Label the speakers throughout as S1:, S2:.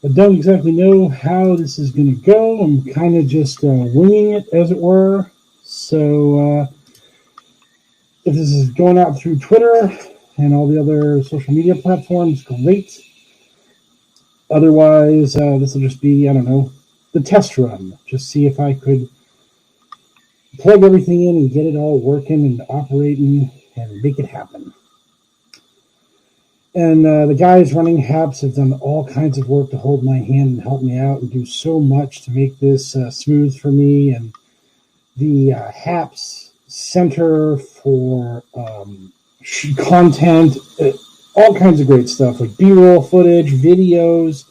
S1: I don't exactly know how this is going to go. I'm kind of just winging it, as it were. So if this is going out through Twitter and all the other social media platforms, great. Otherwise, this will just be, I don't know, the test run. Just see if I could plug everything in and get it all working and operating and make it happen. And the guys running HAPS have done all kinds of work to hold my hand and help me out and do so much to make this smooth for me. And the HAPS Center for content, all kinds of great stuff like B-roll footage, videos,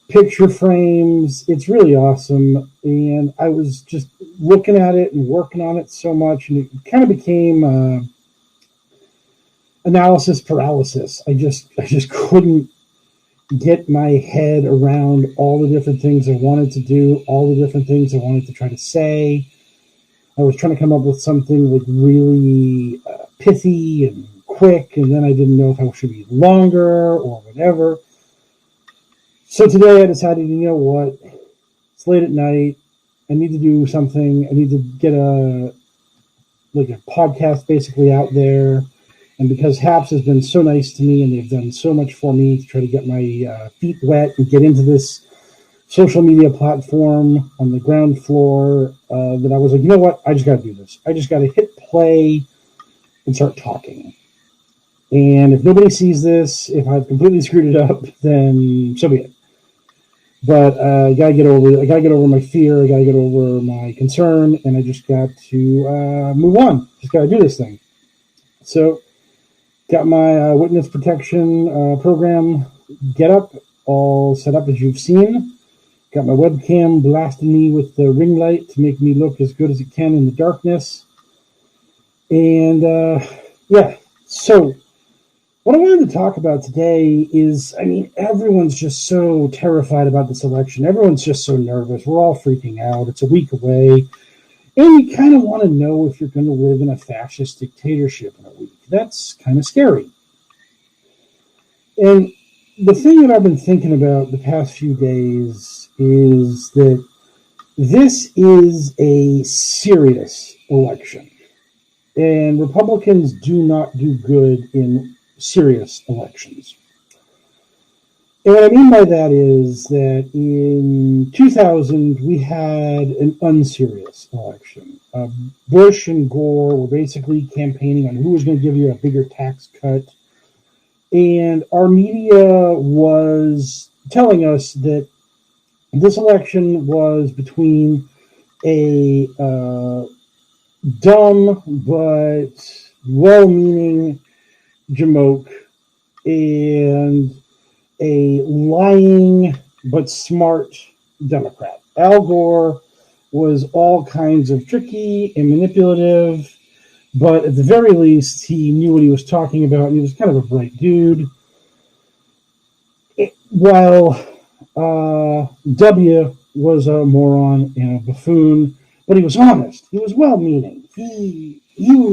S1: picture frames. It's really awesome. And I was just looking at it and working on it so much, and it kind of became analysis paralysis. I just couldn't get my head around all the different things I wanted to do, all the different things I wanted to try to say. I was trying to come up with something like really pithy and quick, and then I didn't know if I should be longer or whatever. So today I decided, you know what? It's late at night. I need to do something. I need to get a podcast basically out there. And because HAPS has been so nice to me and they've done so much for me to try to get my feet wet and get into this social media platform on the ground floor, that I was like, you know what? I just got to do this. I just got to hit play and start talking. And if nobody sees this, if I've completely screwed it up, then so be it. But I gotta get over my fear. I gotta get over my concern, and I just got to move on. Just gotta do this thing. So, got my witness protection program get up all set up as you've seen. Got my webcam blasting me with the ring light to make me look as good as it can in the darkness. And yeah, so what I wanted to talk about today is, everyone's just so terrified about this election. Everyone's just so nervous. We're all freaking out. It's a week away. And you kind of want to know if you're going to live in a fascist dictatorship in a week. That's kind of scary. And the thing that I've been thinking about the past few days is that this is a serious election. And Republicans do not do good in serious elections. And what I mean by that is that in 2000, we had an unserious election. Bush and Gore were basically campaigning on who was going to give you a bigger tax cut. And our media was telling us that this election was between a dumb but well-meaning jamoke and a lying but smart Democrat. Al Gore was all kinds of tricky and manipulative, but at the very least, he knew what he was talking about, and he was kind of a bright dude. While W was a moron and a buffoon, but he was honest. He was well-meaning. He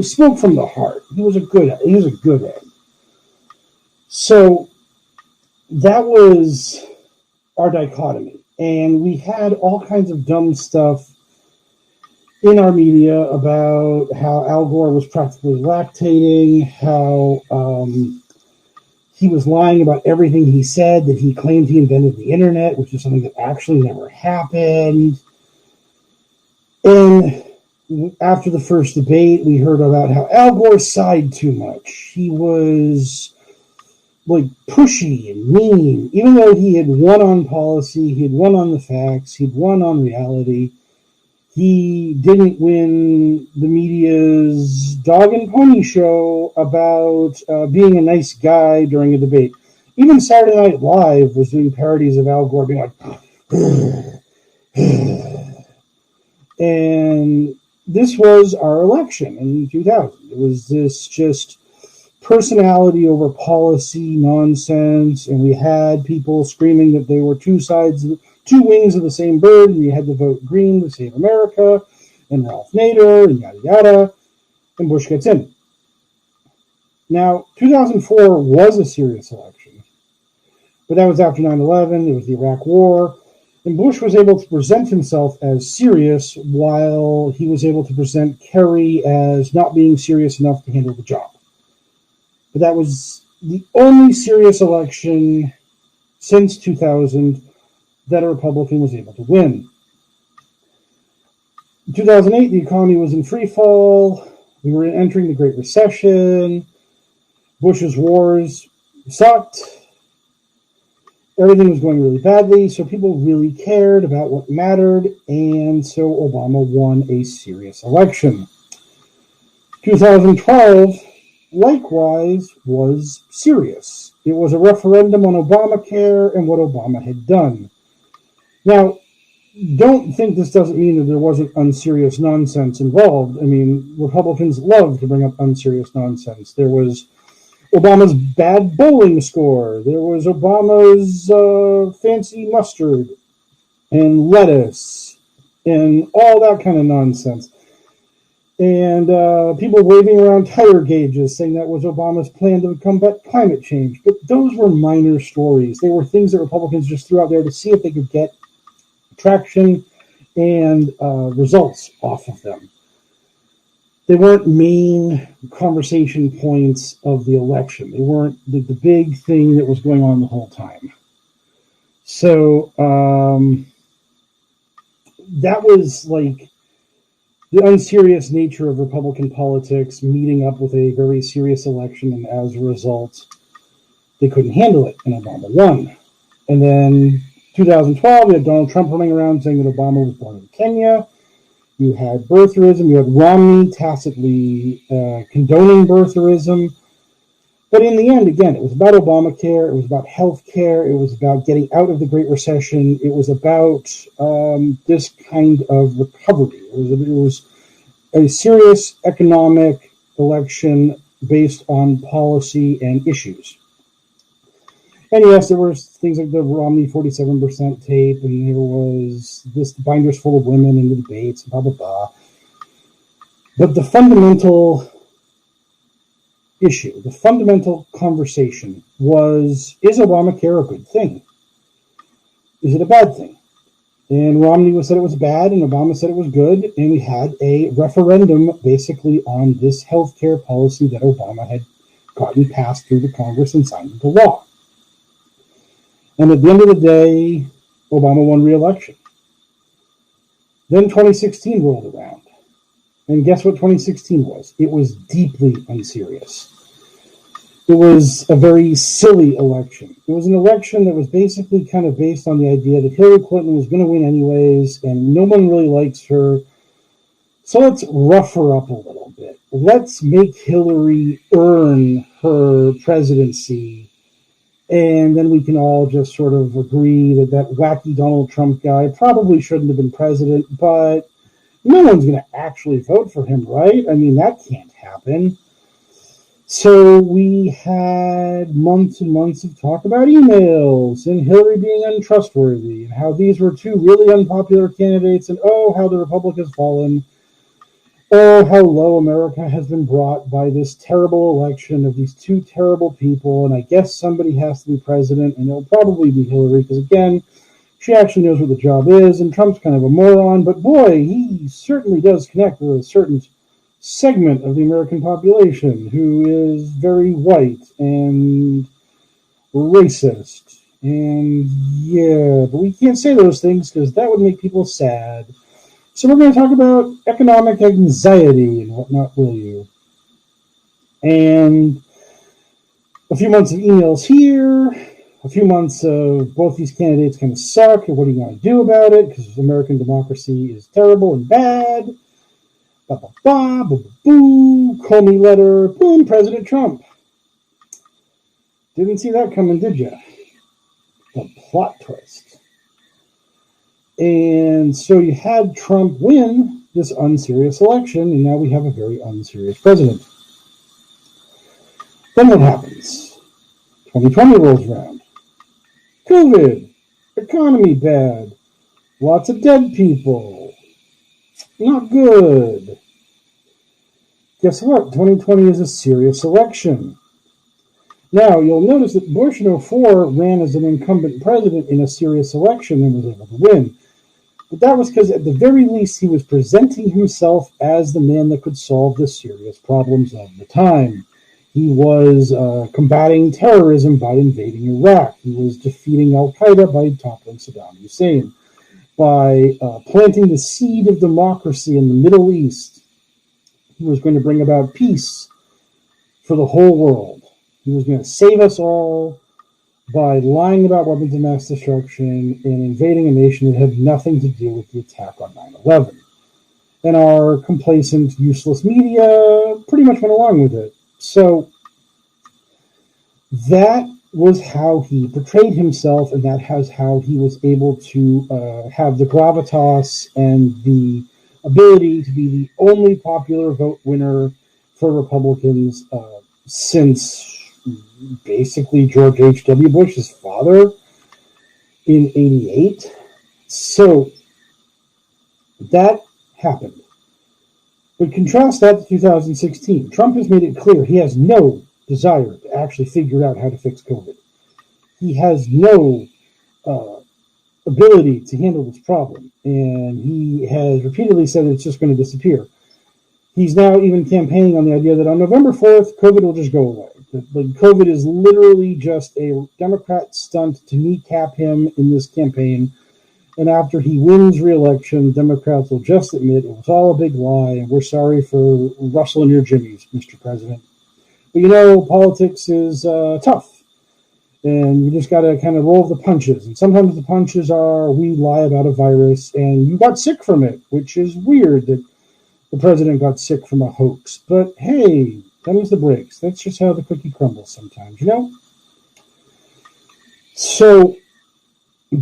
S1: spoke from the heart. He was a good egg. So that was our dichotomy. And we had all kinds of dumb stuff in our media about how Al Gore was practically lactating, how he was lying about everything he said, that he claimed he invented the internet, which is something that actually never happened. And after the first debate, we heard about how Al Gore sighed too much. He was pushy and mean, even though he had won on policy, he had won on the facts, he'd won on reality. He didn't win the media's dog and pony show about being a nice guy during a debate. Even Saturday Night Live was doing parodies of Al Gore being like, and this was our election in 2000. It was this just personality over policy nonsense, and we had people screaming that they were two wings of the same bird, and you had to vote green to save America, and Ralph Nader, and yada yada, and Bush gets in. Now, 2004 was a serious election, But that was after 9/11. It was the Iraq War. And Bush was able to present himself as serious while he was able to present Kerry as not being serious enough to handle the job. But that was the only serious election since 2000 that a Republican was able to win. In 2008, the economy was in free fall. We were entering the Great Recession. Bush's wars sucked. Everything was going really badly, so people really cared about what mattered, and so Obama won a serious election. 2012, likewise, was serious. It was a referendum on Obamacare and what Obama had done. Now, don't think this doesn't mean that there wasn't unserious nonsense involved. I mean, Republicans love to bring up unserious nonsense. There was Obama's bad bowling score. There was Obama's fancy mustard and lettuce and all that kind of nonsense. And people waving around tire gauges saying that was Obama's plan to combat climate change. But those were minor stories. They were things that Republicans just threw out there to see if they could get traction and results off of them. They weren't main conversation points of the election. They weren't the big thing that was going on the whole time. So that was like the unserious nature of Republican politics meeting up with a very serious election, and as a result, they couldn't handle it, and Obama won. And then 2012, you had Donald Trump running around saying that Obama was born in Kenya. You had birtherism. You had Romney tacitly condoning birtherism. But in the end, again, it was about Obamacare. It was about health care. It was about getting out of the Great Recession. It was about this kind of recovery. It was a serious economic election based on policy and issues. And yes, there were things like the Romney 47% tape, and there was this binders full of women in the debates, blah, blah, blah. But the fundamental issue, the fundamental conversation was, is Obamacare a good thing? Is it a bad thing? And Romney said it was bad, and Obama said it was good, and we had a referendum basically on this health care policy that Obama had gotten passed through the Congress and signed into law. And at the end of the day, Obama won re-election. Then 2016 rolled around. And guess what 2016 was? It was deeply unserious. It was a very silly election. It was an election that was basically kind of based on the idea that Hillary Clinton was going to win anyways, and no one really likes her. So let's rough her up a little bit. Let's make Hillary earn her presidency, and then we can all just sort of agree that that wacky Donald Trump guy probably shouldn't have been president, but no one's going to actually vote for him, right? I mean, that can't happen. So we had months and months of talk about emails and Hillary being untrustworthy and how these were two really unpopular candidates, and oh, how the Republic has fallen. Oh, how low America has been brought by this terrible election of these two terrible people, and I guess somebody has to be president, and it'll probably be Hillary, because again, she actually knows what the job is, and Trump's kind of a moron, but boy, he certainly does connect with a certain segment of the American population who is very white and racist. And yeah, but we can't say those things because that would make people sad. So we're going to talk about economic anxiety and whatnot, will you? And a few months of emails here, a few months of both these candidates kind of suck, and what are you going to do about it? Because American democracy is terrible and bad. Ba ba ba, boo boo boo, Comey letter, boom, President Trump. Didn't see that coming, did you? The plot twist. And so you had Trump win this unserious election, and now we have a very unserious president. Then what happens? 2020 rolls around. COVID, economy bad, lots of dead people, not good. Guess what? 2020 is a serious election. Now, you'll notice that Bush in '04 ran as an incumbent president in a serious election and was able to win. But that was because, at the very least, he was presenting himself as the man that could solve the serious problems of the time. He was combating terrorism by invading Iraq. He was defeating Al Qaeda by toppling Saddam Hussein, by planting the seed of democracy in the Middle East. He was going to bring about peace for the whole world. He was going to save us all by lying about weapons of mass destruction and invading a nation that had nothing to do with the attack on 9/11. And our complacent, useless media pretty much went along with it. So that was how he portrayed himself, and that was how he was able to have the gravitas and the ability to be the only popular vote winner for Republicans since basically George H.W. Bush, his father, in '88. So that happened. But contrast that to 2016. Trump has made it clear he has no desire to actually figure out how to fix COVID. He has no ability to handle this problem, and he has repeatedly said it's just going to disappear. He's now even campaigning on the idea that on November 4th, COVID will just go away. Like, COVID is literally just a Democrat stunt to kneecap him in this campaign. And after he wins re-election, Democrats will just admit it was all a big lie, and we're sorry for rustling your jimmies, Mr. President. But politics is tough, and you just got to kind of roll the punches. And sometimes the punches are, we lie about a virus, and you got sick from it, which is weird that the president got sick from a hoax. But hey, that was the breaks. That's just how the cookie crumbles sometimes, So,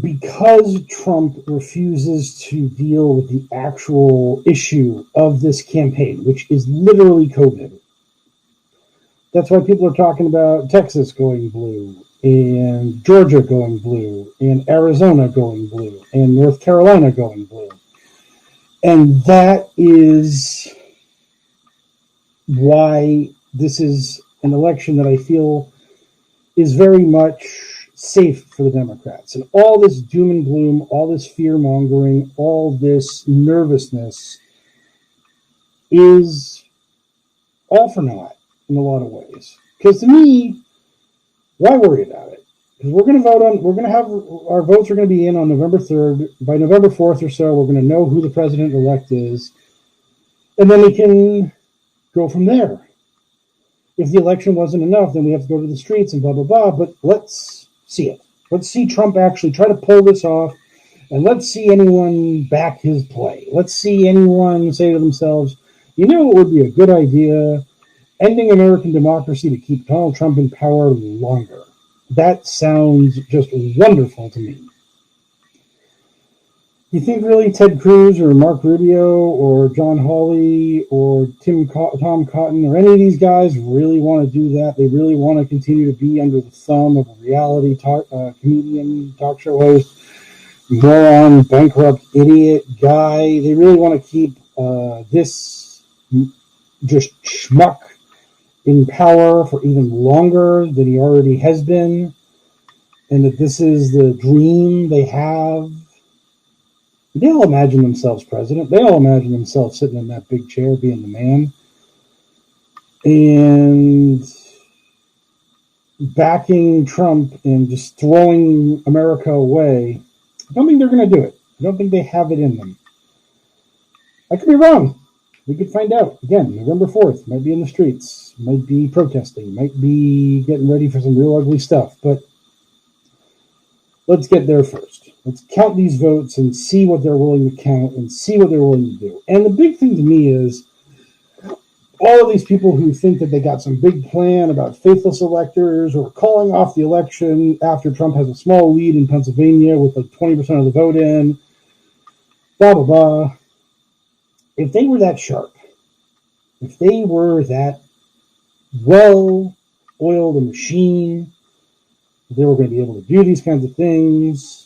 S1: because Trump refuses to deal with the actual issue of this campaign, which is literally COVID, that's why people are talking about Texas going blue, and Georgia going blue, and Arizona going blue, and North Carolina going blue. And that is why this is an election that I feel is very much safe for the Democrats. And all this doom and gloom, all this fear mongering, all this nervousness is all for naught in a lot of ways. Because to me, why worry about it? Because we're going to have, our votes are going to be in on November 3rd. By November 4th or so, we're going to know who the president-elect is. And then we can go from there. If the election wasn't enough, then we have to go to the streets and blah, blah, blah. But let's see it. Let's see Trump actually try to pull this off. And let's see anyone back his play. Let's see anyone say to themselves, it would be a good idea, ending American democracy to keep Donald Trump in power longer. That sounds just wonderful to me. You think really Ted Cruz or Mark Rubio or John Hawley or Tom Cotton or any of these guys really want to do that? They really want to continue to be under the thumb of a reality comedian, talk show host, moron, bankrupt, idiot guy? They really want to keep this just schmuck in power for even longer than he already has been, and that this is the dream they have? They all imagine themselves president. They all imagine themselves sitting in that big chair being the man and backing Trump and just throwing America away. I don't think they're going to do it. I don't think they have it in them. I could be wrong. We could find out. Again, November 4th, might be in the streets, might be protesting, might be getting ready for some real ugly stuff. But let's get there first. Let's count these votes and see what they're willing to count and see what they're willing to do. And the big thing to me is all of these people who think that they got some big plan about faithless electors or calling off the election after Trump has a small lead in Pennsylvania with like 20% of the vote in, blah, blah, blah. If they were that sharp, if they were that well-oiled a machine, they were going to be able to do these kinds of things,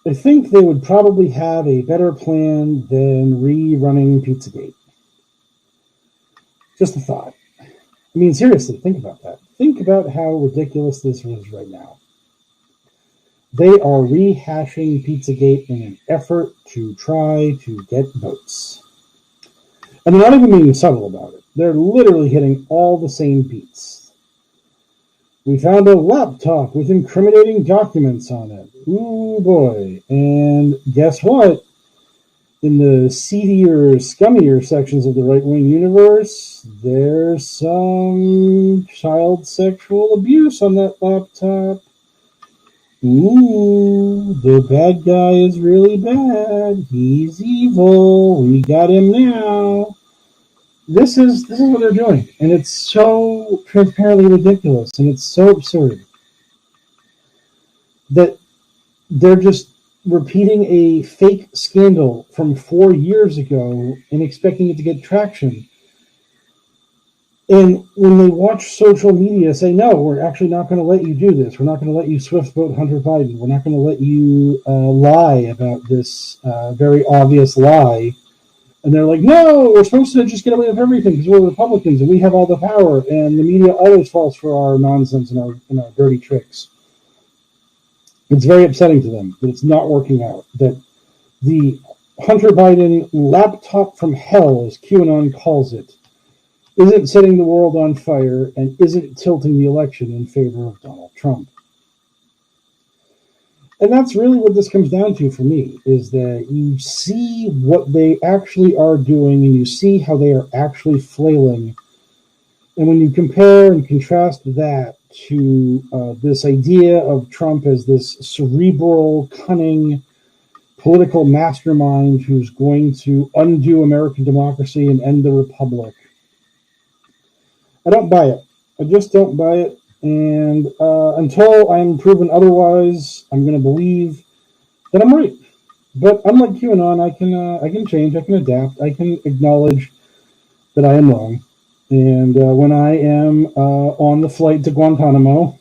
S1: I think they would probably have a better plan than rerunning Pizzagate. Just a thought. I mean, seriously, think about that. Think about how ridiculous this is right now. They are rehashing Pizzagate in an effort to try to get votes. And they're not even being subtle about it. They're literally hitting all the same beats. We found a laptop with incriminating documents on it. Ooh, boy. And guess what? In the seedier, scummier sections of the right-wing universe, there's some child sexual abuse on that laptop. Ooh, the bad guy is really bad. He's evil. We got him now. This is what they're doing, and it's so transparently ridiculous, and it's so absurd that they're just repeating a fake scandal from 4 years ago and expecting it to get traction. And when they watch social media say, no, we're actually not going to let you do this. We're not going to let you swift vote Hunter Biden. We're not going to let you lie about this very obvious lie. And they're like, no, we're supposed to just get away with everything because we're Republicans and we have all the power. And the media always falls for our nonsense and our dirty tricks. It's very upsetting to them that it's not working out. That the Hunter Biden laptop from hell, as QAnon calls it, isn't setting the world on fire and isn't tilting the election in favor of Donald Trump. And that's really what this comes down to for me, is that you see what they actually are doing and you see how they are actually flailing. And when you compare and contrast that to this idea of Trump as this cerebral, cunning, political mastermind who's going to undo American democracy and end the republic, I don't buy it. I just don't buy it. And until I'm proven otherwise, I'm going to believe that I'm right. But unlike QAnon, I can change, I can adapt, I can acknowledge that I am wrong. And when I am on the flight to Guantanamo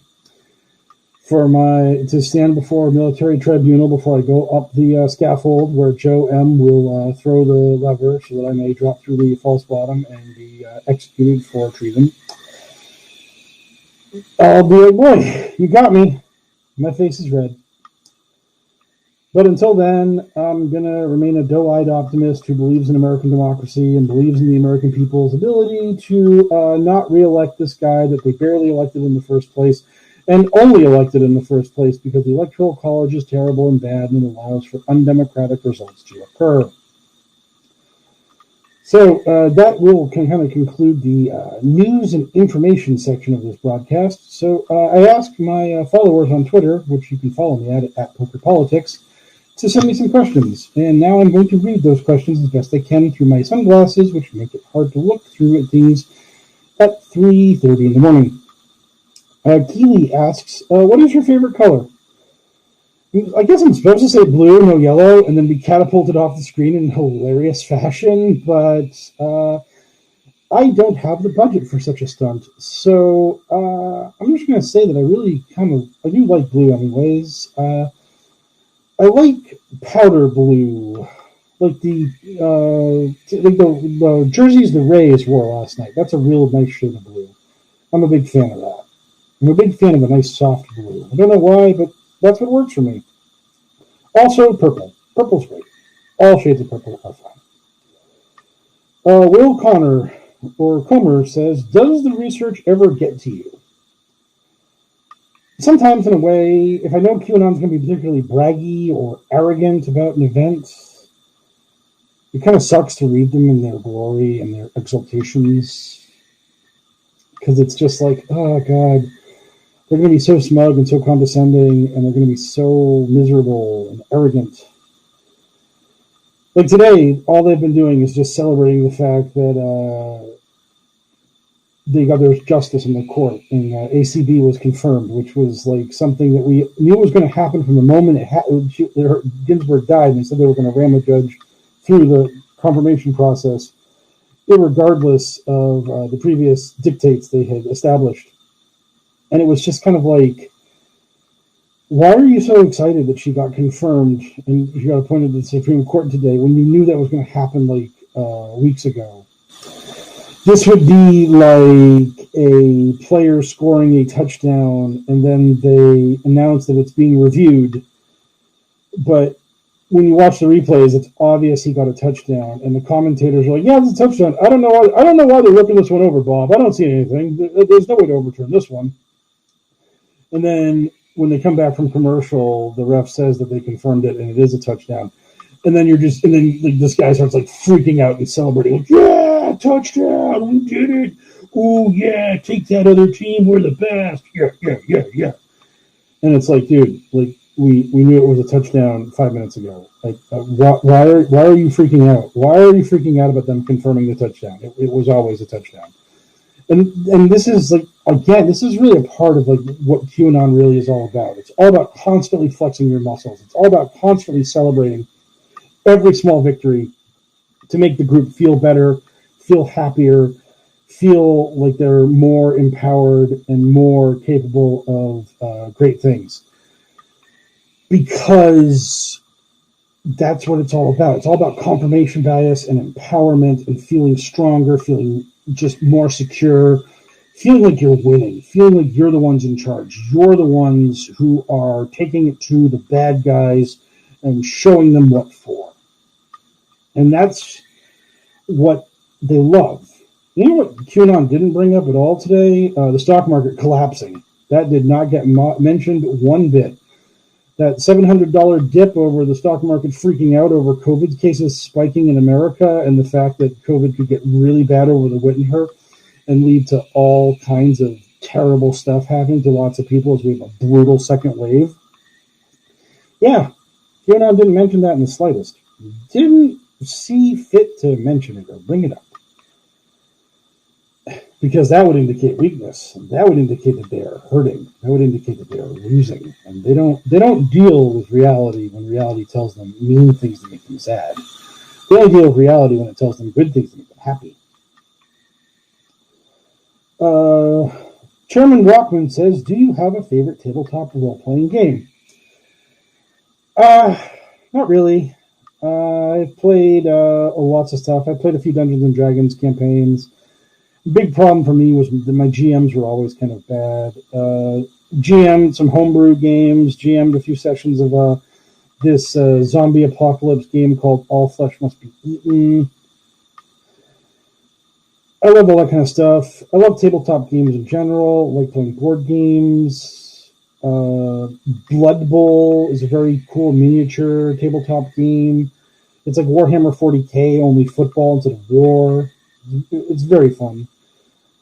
S1: to stand before a military tribunal before I go up the scaffold where Joe M. will throw the lever so that I may drop through the false bottom and be executed for treason, I'll be like, boy, you got me. My face is red. But until then, I'm going to remain a doe-eyed optimist who believes in American democracy and believes in the American people's ability to not re-elect this guy that they barely elected in the first place, and only elected in the first place because the Electoral College is terrible and bad and it allows for undemocratic results to occur. So that will kind of conclude the news and information section of this broadcast. So I asked my followers on Twitter, which you can follow me at PokerPolitics, to send me some questions. And now I'm going to read those questions as best I can through my sunglasses, which make it hard to look through at things at 3:30 in the morning. Keely asks, what is your favorite color? I guess I'm supposed to say blue, no yellow, and then be catapulted off the screen in hilarious fashion, but I don't have the budget for such a stunt. So I'm just going to say that I do like blue anyways. I like powder blue, like the jerseys the Rays wore last night. That's a real nice shade of blue. I'm a big fan of that. I'm a big fan of a nice soft blue. I don't know why, but that's what works for me. Also, purple. Purple's great. All shades of purple are fine. Will Connor, or Comer, says, does the research ever get to you? Sometimes, in a way, if I know QAnon's going to be particularly braggy or arrogant about an event, it kind of sucks to read them in their glory and their exaltations, because it's just like, oh, God, they're going to be so smug and so condescending, and they're going to be so miserable and arrogant. Like today, all they've been doing is just celebrating the fact that they got their justice in the court, and ACB was confirmed, which was like something that we knew was going to happen from the moment Ginsburg died, and they said they were going to ram a judge through the confirmation process, irregardless of the previous dictates they had established. And it was just kind of like, why are you so excited that she got confirmed and she got appointed to the Supreme Court today when you knew that was going to happen like weeks ago? This would be like a player scoring a touchdown, and then they announce that it's being reviewed. But when you watch the replays, it's obvious he got a touchdown, and the commentators are like, "Yeah, it's a touchdown. I don't know why. I don't know why they're ripping this one over, Bob. I don't see anything. There's no way to overturn this one." And then when they come back from commercial, the ref says that they confirmed it, and it is a touchdown. And then like, this guy starts like freaking out and celebrating, like, "Yeah, touchdown! We did it! Oh yeah, take that other team. We're the best. Yeah, yeah, yeah, yeah." And it's like, dude, like we knew it was a touchdown 5 minutes ago. Like, why are you freaking out? Why are you freaking out about them confirming the touchdown? It was always a touchdown. And this is like, again, this is really a part of like what QAnon really is all about. It's all about constantly flexing your muscles. It's all about constantly celebrating every small victory to make the group feel better, feel happier, feel like they're more empowered and more capable of great things. Because that's what it's all about. It's all about confirmation bias and empowerment and feeling stronger, feeling just more secure, feeling like you're winning, feeling like you're the ones in charge. You're the ones who are taking it to the bad guys and showing them what for. And that's what they love. You know what QAnon didn't bring up at all today? The stock market collapsing. That did not get mentioned one bit. That $700 dip over the stock market freaking out over COVID cases spiking in America, and the fact that COVID could get really bad over the winter and lead to all kinds of terrible stuff happening to lots of people as we have a brutal second wave. Yeah, QAnon didn't mention that in the slightest. Didn't see fit to mention it or bring it up. Because that would indicate weakness. That would indicate that they are hurting. That would indicate that they are losing. And they don't deal with reality when reality tells them mean things to make them sad. They only deal with reality when it tells them good things to make them happy. Chairman Walkman says, "Do you have a favorite tabletop role-playing game?" Not really. I've played lots of stuff. I played a few Dungeons and Dragons campaigns. Big problem for me was that my GMs were always kind of bad. GM'd some homebrew games, GM'd a few sessions of this zombie apocalypse game called All Flesh Must Be Eaten. I love all that kind of stuff. I love tabletop games in general. I like playing board games. Blood Bowl is a very cool miniature tabletop game. It's like Warhammer 40K, only football instead of war. It's very fun.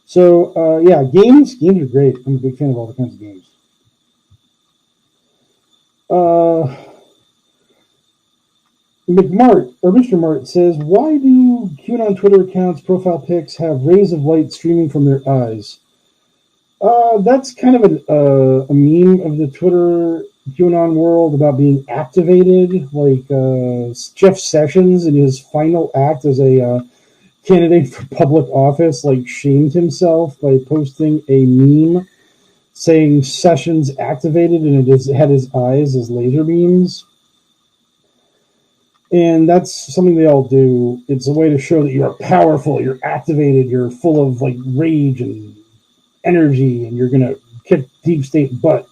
S1: So, yeah, games are great. I'm a big fan of all the kinds of games. Mr. Mart says, "Why do QAnon Twitter accounts' profile pics have rays of light streaming from their eyes?" That's kind of a meme of the Twitter QAnon world about being activated. Like Jeff Sessions in his final act as a candidate for public office, like, shamed himself by posting a meme saying Sessions activated, and it had his eyes as laser beams. And that's something they all do. It's a way to show that you're powerful, you're activated, you're full of like rage and energy, and you're gonna kick deep state butt.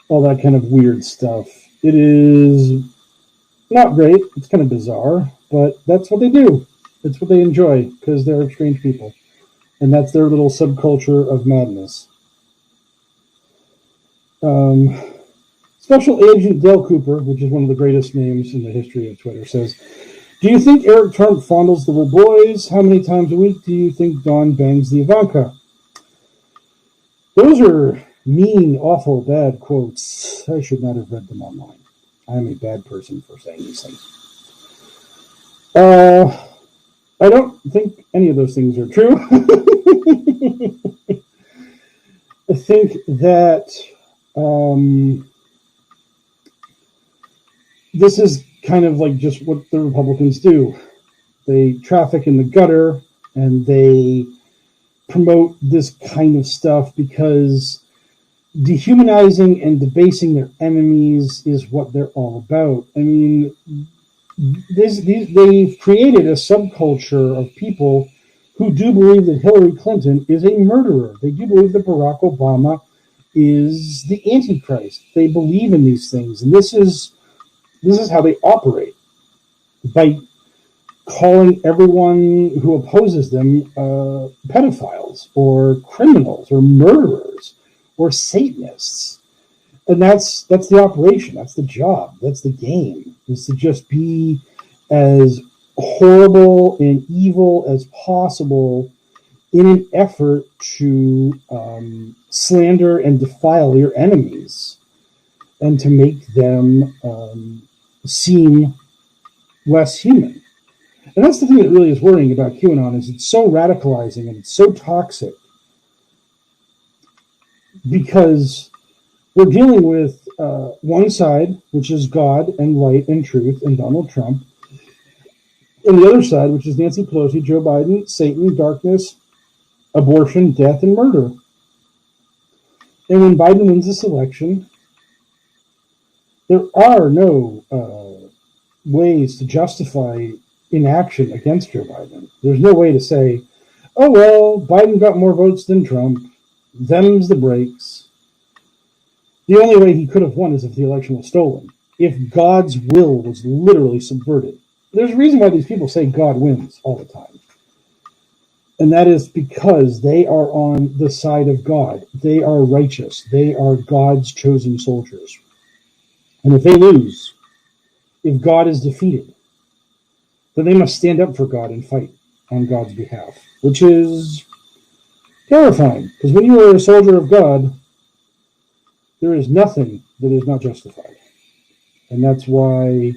S1: All that kind of weird stuff. It is not great. It's kind of bizarre, but that's what they do. It's what they enjoy because they're strange people, and that's their little subculture of madness. Special Agent Dale Cooper, which is one of the greatest names in the history of Twitter, says, "Do you think Eric Trump fondles the little boys? How many times a week do you think Dawn bangs the Ivanka?" Those are mean, awful, bad quotes. I should not have read them online. I am a bad person for saying these things. I don't think any of those things are true. I think that this is kind of like just what the Republicans do. They traffic in the gutter and they promote this kind of stuff because dehumanizing and debasing their enemies is what they're all about. I mean, they've created a subculture of people who do believe that Hillary Clinton is a murderer. They do believe that Barack Obama is the Antichrist. They believe in these things, and this is how they operate, by calling everyone who opposes them pedophiles or criminals or murderers or Satanists. And that's the operation. That's the job. That's the game, is to just be as horrible and evil as possible in an effort to slander and defile your enemies and to make them seem less human. And that's the thing that really is worrying about QAnon, is it's so radicalizing and it's so toxic, because we're dealing with one side, which is God and light and truth and Donald Trump, and the other side, which is Nancy Pelosi, Joe Biden, Satan, darkness, abortion, death, and murder. And when Biden wins this election, there are no ways to justify inaction against Joe Biden. There's no way to say, oh, well, Biden got more votes than Trump. Them's the breaks. The only way he could have won is if the election was stolen, if God's will was literally subverted. There's a reason why these people say God wins all the time. And that is because they are on the side of God. They are righteous. They are God's chosen soldiers. And if they lose, if God is defeated, then they must stand up for God and fight on God's behalf, which is terrifying. Because when you are a soldier of God, there is nothing that is not justified. And that's why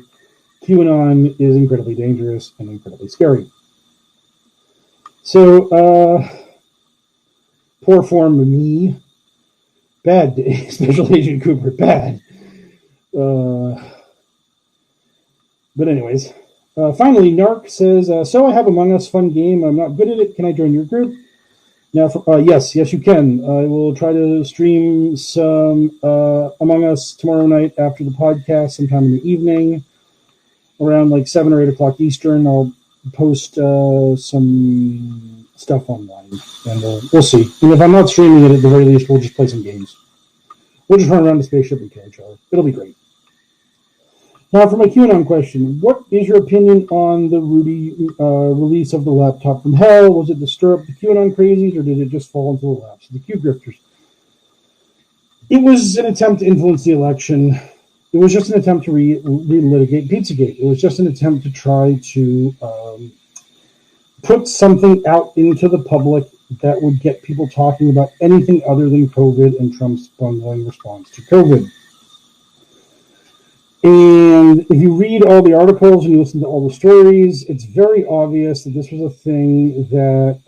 S1: QAnon is incredibly dangerous and incredibly scary. So, poor form of me, bad day, Special Agent Cooper, bad. But anyways, finally, Narc says, so I have Among Us, fun game. I'm not good at it. Can I join your group? Now, yes, you can. I will try to stream some Among Us tomorrow night after the podcast, sometime in the evening, around like 7 or 8 o'clock Eastern. I'll post some stuff online, and we'll see. And if I'm not streaming it, at the very least, we'll just play some games. We'll just run around the spaceship and kill each other. It'll be great. Now, for my QAnon question, what is your opinion on the Rudy release of the laptop from hell? Was it to stir up the QAnon crazies, or did it just fall into the laps of the Q grifters? It was an attempt to influence the election. It was just an attempt to relitigate Pizzagate. It was just an attempt to try to put something out into the public that would get people talking about anything other than COVID and Trump's bungling response to COVID. And if you read all the articles and you listen to all the stories, it's very obvious that this was a thing that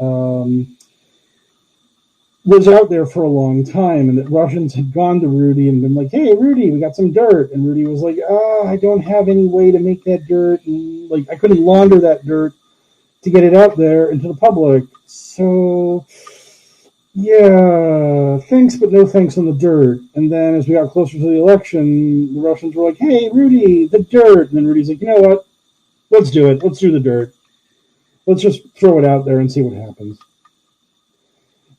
S1: was out there for a long time, and that Russians had gone to Rudy and been like, hey, Rudy, we got some dirt. And Rudy was like, I don't have any way to make that dirt. And like, I couldn't launder that dirt to get it out there into the public. So, yeah, thanks, but no thanks on the dirt. And then as we got closer to the election, the Russians were like, hey, Rudy, the dirt. And then Rudy's like, you know what? Let's do it. Let's do the dirt. Let's just throw it out there and see what happens.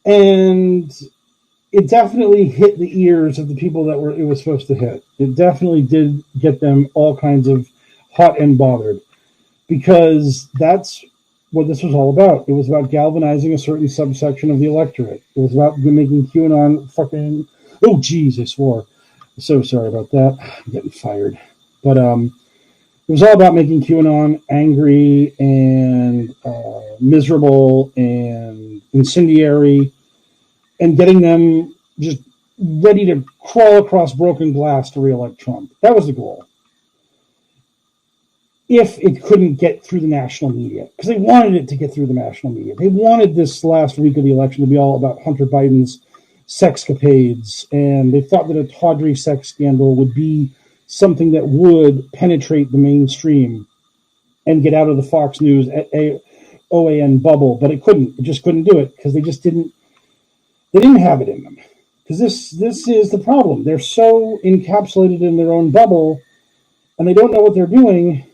S1: And it definitely hit the ears of the people that it was supposed to hit. It definitely did get them all kinds of hot and bothered, because that's what this was all about. It was about galvanizing a certain subsection of the electorate. It was about making QAnon fucking... Oh, geez, I swore. I'm so sorry about that. I'm getting fired. But it was all about making QAnon angry and miserable and incendiary, and getting them just ready to crawl across broken glass to re-elect Trump. That was the goal. If it couldn't get through the national media, because they wanted it to get through the national media. They wanted this last week of the election to be all about Hunter Biden's sexcapades, and they thought that a tawdry sex scandal would be something that would penetrate the mainstream and get out of the Fox News OAN bubble, but it couldn't. It just couldn't do it, because they didn't have it in them. Because this is the problem. They're so encapsulated in their own bubble, and they don't know what they're doing,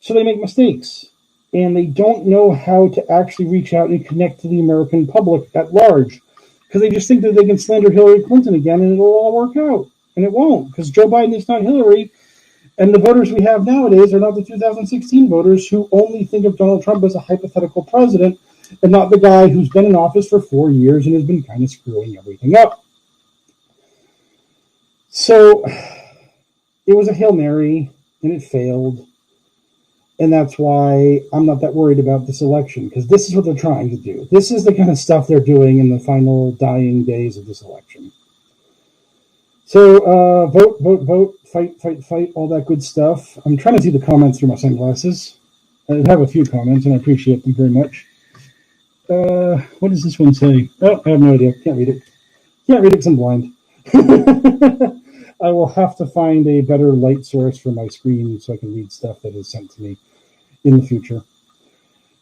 S1: so they make mistakes. and they don't know how to actually reach out and connect to the American public at large, because they just think that they can slander Hillary Clinton again and it'll all work out. And it won't, because Joe Biden is not Hillary, and the voters we have nowadays are not the 2016 voters who only think of Donald Trump as a hypothetical president and not the guy who's been in office for 4 years and has been kind of screwing everything up. So it was a Hail Mary, and it failed. And that's why I'm not that worried about this election, because this is what they're trying to do. This is the kind of stuff they're doing in the final dying days of this election. So vote, vote, vote, fight, fight, fight, all that good stuff. I'm trying to see the comments through my sunglasses. I have a few comments, and I appreciate them very much. What does this one say? Oh, I have no idea. Can't read it. Can't read it because I'm blind. I will have to find a better light source for my screen so I can read stuff that is sent to me in the future.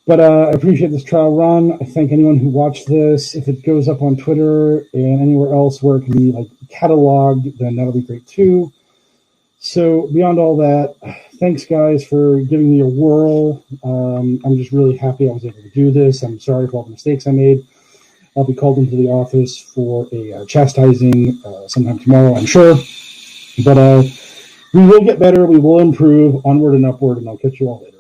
S1: But I appreciate this trial run. I thank anyone who watched this. If it goes up on Twitter and anywhere else where it can be like cataloged, then that'll be great too. So beyond all that, thanks guys for giving me a whirl. I'm just really happy I was able to do this. I'm sorry for all the mistakes I made. I'll be called into the office for a chastising sometime tomorrow, I'm sure. But we will get better. We will improve, onward and upward, and I'll catch you all later.